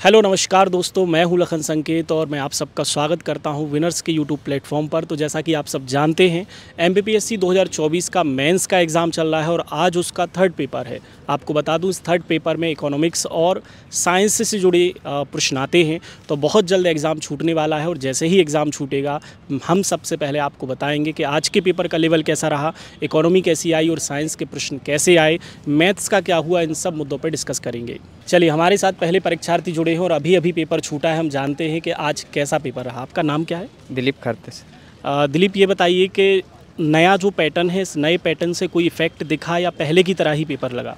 Hello नमस्कार दोस्तों, मैं हूं लखन संकेत और मैं आप सबका स्वागत करता हूं विनर्स के यूट्यूब प्लेटफॉर्म पर। तो जैसा कि आप सब जानते हैं, एमपीपीएससी 2024 का मेंस का एग्ज़ाम चल रहा है और आज उसका थर्ड पेपर है। आपको बता दूं, इस थर्ड पेपर में इकोनॉमिक्स और साइंस से जुड़े प्रश्न आते हैं। तो बहुत जल्द एग्ज़ाम छूटने वाला है और जैसे ही एग्ज़ाम छूटेगा हम सबसे पहले आपको बताएंगे कि आज के पेपर का लेवल कैसा रहा, इकोनॉमी कैसी आई और साइंस के प्रश्न कैसे आए, मैथ्स का क्या हुआ, इन सब मुद्दों पर डिस्कस करेंगे। चलिए, हमारे साथ पहले परीक्षार्थी जुड़े हैं और अभी अभी पेपर छूटा है। हम जानते हैं कि आज कैसा पेपर रहा। आपका नाम क्या है? दिलीप खरते से। दिलीप, ये बताइए कि नया जो पैटर्न है, इस नए पैटर्न से कोई इफ़ेक्ट दिखा या पहले की तरह ही पेपर लगा?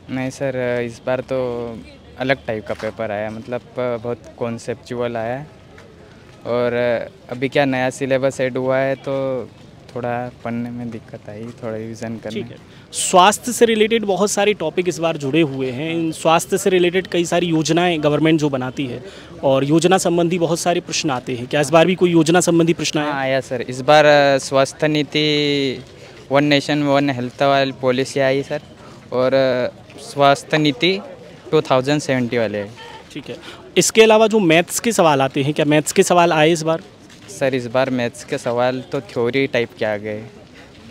नहीं सर, इस बार तो अलग टाइप का पेपर आया, मतलब बहुत कॉन्सेप्चुअल आया है। और अभी क्या नया सिलेबस ऐड हुआ है तो थोड़ा पढ़ने में दिक्कत आई, थोड़ा रिविज़न करने। ठीक है। स्वास्थ्य से रिलेटेड बहुत सारे टॉपिक इस बार जुड़े हुए हैं। इन स्वास्थ्य से रिलेटेड कई सारी योजनाएं गवर्नमेंट जो बनाती है और योजना संबंधी बहुत सारे प्रश्न आते हैं। क्या इस बार भी कोई योजना संबंधी प्रश्न आया? हाँ आया सर, इस बार स्वास्थ्य नीति वन नेशन वन हेल्थ वाली पॉलिसी आई सर, और स्वास्थ्य नीति 2070 वाले। ठीक है। इसके अलावा जो मैथ्स के सवाल आते हैं, क्या मैथ्स के सवाल आए इस बार? सर इस बार मैथ्स के सवाल तो थ्योरी टाइप के आ गए,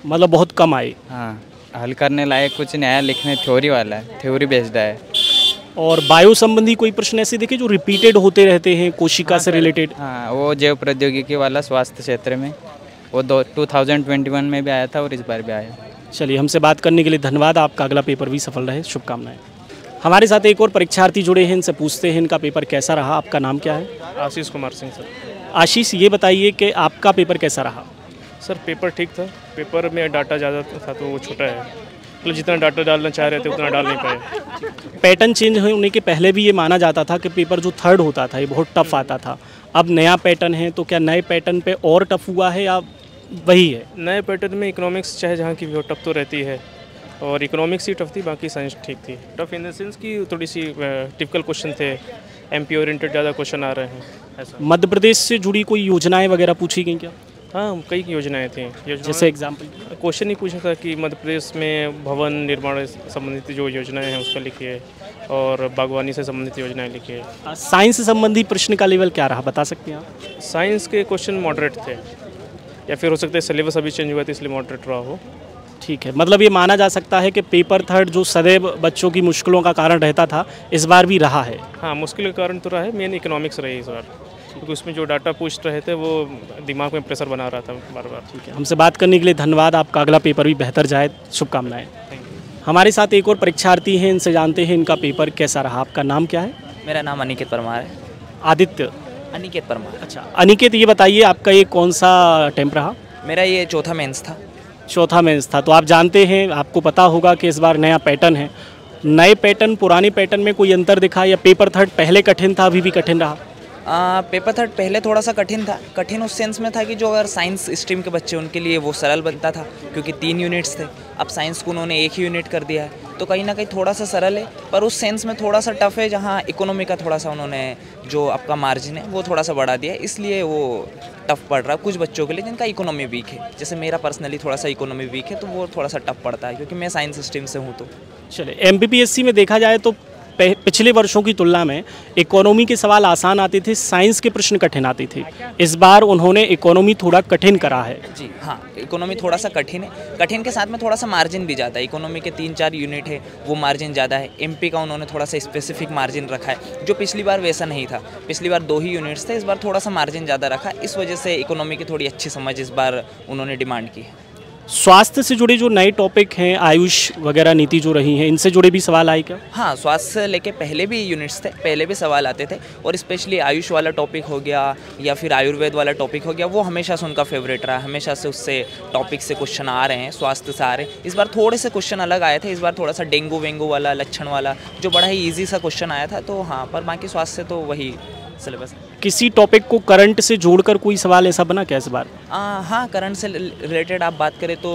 मतलब बहुत कम आए। हाँ, हल करने लायक कुछ नया लिखने थ्योरी वाला है, थ्योरी बेस्ड है। और बायो संबंधी कोई प्रश्न ऐसे देखे जो रिपीटेड होते रहते हैं कोशिका से रिलेटेड? हाँ, वो जैव प्रौद्योगिकी वाला स्वास्थ्य क्षेत्र में, वो 2021 में भी आया था और इस बार भी आया। चलिए, हमसे बात करने के लिए धन्यवाद। आपका अगला पेपर भी सफल रहे, शुभकामनाएं। हमारे साथ एक और परीक्षार्थी जुड़े हैं, इनसे पूछते हैं इनका पेपर कैसा रहा। आपका नाम क्या है? आशीष कुमार सिंह सर। आशीष, ये बताइए कि आपका पेपर कैसा रहा? सर पेपर ठीक था। पेपर में डाटा ज़्यादा था तो वो छोटा है, मतलब जितना डाटा डालना चाह रहे थे उतना डाल नहीं पाए। पैटर्न चेंज होने के पहले भी ये माना जाता था कि पेपर जो थर्ड होता था ये बहुत टफ आता था। अब नया पैटर्न है तो क्या नए पैटर्न पे और टफ हुआ है या वही है? नए पैटर्न में इकोनॉमिक्स चाहे जहाँ की भी हो टफ तो रहती है, और इकोनॉमिक्स ही टफ थी, बाकी साइंस ठीक थी। टफ इन द सेंस की थोड़ी सी टिपिकल क्वेश्चन थे, एमपी ओरिएंटेड ज़्यादा क्वेश्चन आ रहे हैं ऐसा। मध्य प्रदेश से जुड़ी कोई योजनाएं वगैरह पूछी गई क्या? हाँ, कई योजनाएं थी। जैसे एग्जाम्पल? क्वेश्चन ही पूछा था कि मध्य प्रदेश में भवन निर्माण संबंधित जो योजनाएं हैं उसका लिखिए, और बागवानी से संबंधित योजनाएं लिखिए। साइंस संबंधी प्रश्न का लेवल क्या रहा, बता सकते हैं आप? साइंस के क्वेश्चन मॉडरेट थे, या फिर हो सकता है सिलेबस अभी चेंज हुआ था इसलिए मॉडरेट रहा हो। ठीक है, मतलब ये माना जा सकता है कि पेपर थर्ड जो सदैव बच्चों की मुश्किलों का कारण रहता था इस बार भी रहा है। हाँ, मुश्किल का कारण तो रहा है, मेन इकोनॉमिक्स रही इस बार, क्योंकि उसमें जो डाटा पूछ रहे थे वो दिमाग में प्रेशर बना रहा था बार बार। ठीक है, हमसे बात करने के लिए धन्यवाद। आपका अगला पेपर भी बेहतर जाए, शुभकामनाएं। Thank you. हमारे साथ एक और परीक्षार्थी हैं, इनसे जानते हैं इनका पेपर कैसा रहा। आपका नाम क्या है? मेरा नाम अनिकेत परमार है। आदित्य? अनिकेत परमार। अच्छा, अनिकेत, ये बताइए आपका ये कौन सा अटेम्प्ट रहा? मेरा ये चौथा मेंस था। चौथा मेंस था। तो आप जानते हैं, आपको पता होगा कि इस बार नया पैटर्न है। नए पैटर्न पुराने पैटर्न में कोई अंतर दिखा या पेपर थर्ड पहले कठिन था अभी भी कठिन रहा? पेपर थर्ड पहले थोड़ा सा कठिन था। कठिन उस सेंस में था कि जो अगर साइंस स्ट्रीम के बच्चे उनके लिए वो सरल बनता था, क्योंकि 3 यूनिट्स थे। अब साइंस को उन्होंने 1 ही यूनिट कर दिया है, तो कहीं ना कहीं थोड़ा सा सरल है, पर उस सेंस में थोड़ा सा टफ है जहाँ इकोनॉमी का थोड़ा सा उन्होंने जो आपका मार्जिन है वो थोड़ा सा बढ़ा दिया है, इसलिए वो टफ पड़ रहा है कुछ बच्चों के लिए जिनका इकोनॉमी वीक है। जैसे मेरा पर्सनली थोड़ा सा इकोनॉमी वीक है, तो वो थोड़ा सा टफ पड़ता है क्योंकि मैं साइंस स्ट्रीम से हूँ। तो चले, एमपीपीएससी में देखा जाए तो पिछले वर्षों की तुलना में इकोनॉमी के सवाल आसान आते थे, साइंस के प्रश्न कठिन आते थे। इस बार उन्होंने इकोनॉमी थोड़ा कठिन करा है। जी हाँ, इकोनॉमी थोड़ा सा कठिन है। कठिन के साथ में थोड़ा सा मार्जिन भी ज़्यादा है। इकोनॉमी के 3-4 यूनिट है, वो मार्जिन ज़्यादा है। एमपी का उन्होंने थोड़ा सा स्पेसिफिक मार्जिन रखा है, जो पिछली बार वैसा नहीं था। पिछली बार 2 ही यूनिट्स थे, इस बार थोड़ा सा मार्जिन ज़्यादा रखा। इस वजह से इकोनॉमी की थोड़ी अच्छी समझ इस बार उन्होंने डिमांड की है। स्वास्थ्य से जुड़े जो नए टॉपिक हैं, आयुष वगैरह नीति जो रही हैं, इनसे जुड़े भी सवाल आए क्या? हाँ, स्वास्थ्य से लेके पहले भी यूनिट्स थे, पहले भी सवाल आते थे, और स्पेशली आयुष वाला टॉपिक हो गया या फिर आयुर्वेद वाला टॉपिक हो गया, वो हमेशा से उनका फेवरेट रहा। हमेशा से उससे टॉपिक से क्वेश्चन आ रहे हैं, स्वास्थ्य से आ रहे हैं। इस बार थोड़े से क्वेश्चन अलग आए थे। इस बार थोड़ा सा डेंगू वेंगू वाला, लक्षण वाला, जो बड़ा ही ईजी सा क्वेश्चन आया था। तो हाँ, पर बाकी स्वास्थ्य से तो वही सिलेबस है। किसी टॉपिक को करंट से जोड़कर कोई सवाल ऐसा बना क्या इस बार? हाँ, करंट से रिलेटेड आप बात करें तो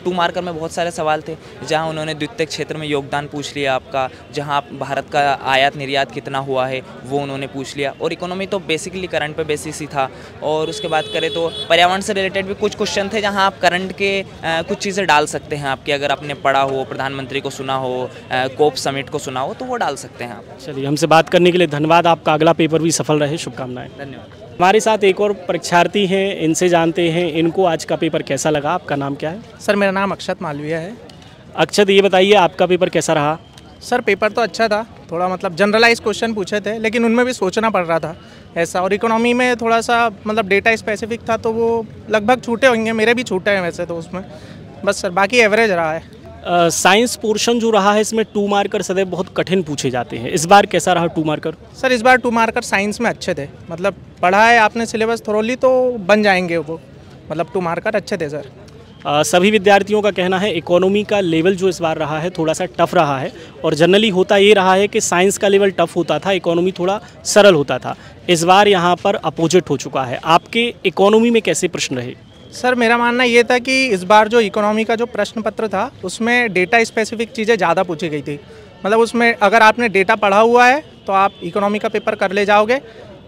2 मार्कर में बहुत सारे सवाल थे, जहाँ उन्होंने द्वितीय क्षेत्र में योगदान पूछ लिया आपका, जहाँ आप भारत का आयात निर्यात कितना हुआ है वो उन्होंने पूछ लिया, और इकोनॉमी तो बेसिकली करंट पे बेसिस ही था। और उसके बाद करें तो पर्यावरण से रिलेटेड भी कुछ क्वेश्चन थे, जहाँ आप करंट के कुछ चीज़ें डाल सकते हैं आपकी, अगर आपने पढ़ा हो, प्रधानमंत्री को सुना हो, कोप समिट को सुना हो, तो वो डाल सकते हैं आप। चलिए, हमसे बात करने के लिए धन्यवाद। आपका अगला पेपर भी सफल रहे, शुभकामनाएं। धन्यवाद। हमारे साथ एक और परीक्षार्थी हैं, इनसे जानते हैं इनको आज का पेपर कैसा लगा। आपका नाम क्या है? सर मेरा नाम अक्षत मालवीय है। अक्षत, ये बताइए आपका पेपर कैसा रहा? सर पेपर तो अच्छा था, थोड़ा मतलब जनरलाइज क्वेश्चन पूछे थे, लेकिन उनमें भी सोचना पड़ रहा था ऐसा, और इकोनॉमी में थोड़ा सा मतलब डेटा स्पेसिफिक था, तो वो लगभग छूटे होंगे, मेरे भी छूटे हैं वैसे तो उसमें, बस सर बाकी एवरेज रहा है। साइंस पोर्शन जो रहा है इसमें 2 मार्कर सदैव बहुत कठिन पूछे जाते हैं, इस बार कैसा रहा 2 मार्कर? सर इस बार 2 मार्कर साइंस में अच्छे थे, मतलब पढ़ा है आपने सिलेबस थोरोली तो बन जाएंगे वो, मतलब 2 मार्कर अच्छे थे सर। सभी विद्यार्थियों का कहना है इकोनॉमी का लेवल जो इस बार रहा है थोड़ा सा टफ रहा है, और जनरली होता ये रहा है कि साइंस का लेवल टफ होता था, इकोनॉमी थोड़ा सरल होता था। इस बार यहाँ पर अपोजिट हो चुका है। आपके इकोनॉमी में कैसे प्रश्न रहे? सर मेरा मानना ये था कि इस बार जो इकोनॉमी का जो प्रश्न पत्र था उसमें डेटा स्पेसिफिक चीज़ें ज़्यादा पूछी गई थी, मतलब उसमें अगर आपने डेटा पढ़ा हुआ है तो आप इकोनॉमी का पेपर कर ले जाओगे,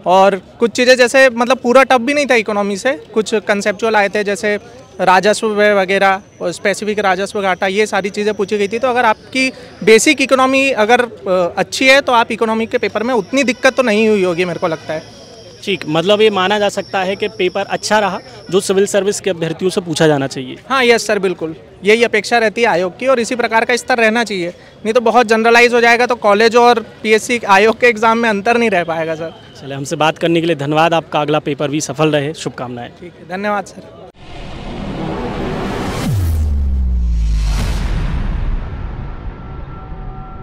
और कुछ चीज़ें जैसे मतलब पूरा टफ भी नहीं था इकोनॉमी से, कुछ कंसेप्चुअल आए थे जैसे राजस्व वगैरह और स्पेसिफिक राजस्व घाटा, ये सारी चीज़ें पूछी गई थी। तो अगर आपकी बेसिक इकोनॉमी अगर अच्छी है तो आप इकोनॉमी के पेपर में उतनी दिक्कत तो नहीं हुई होगी मेरे को लगता है। ठीक, मतलब ये माना जा सकता है कि पेपर अच्छा रहा जो सिविल सर्विस के अभ्यर्थियों से पूछा जाना चाहिए। हाँ यस सर, बिल्कुल यही अपेक्षा रहती है आयोग की, और इसी प्रकार का स्तर रहना चाहिए, नहीं तो बहुत जनरलाइज हो जाएगा तो कॉलेज और पीएससी आयोग के एग्जाम में अंतर नहीं रह पाएगा सर। चलिए, हमसे बात करने के लिए धन्यवाद। आपका अगला पेपर भी सफल रहे, शुभकामनाएं। ठीक है, धन्यवाद सर।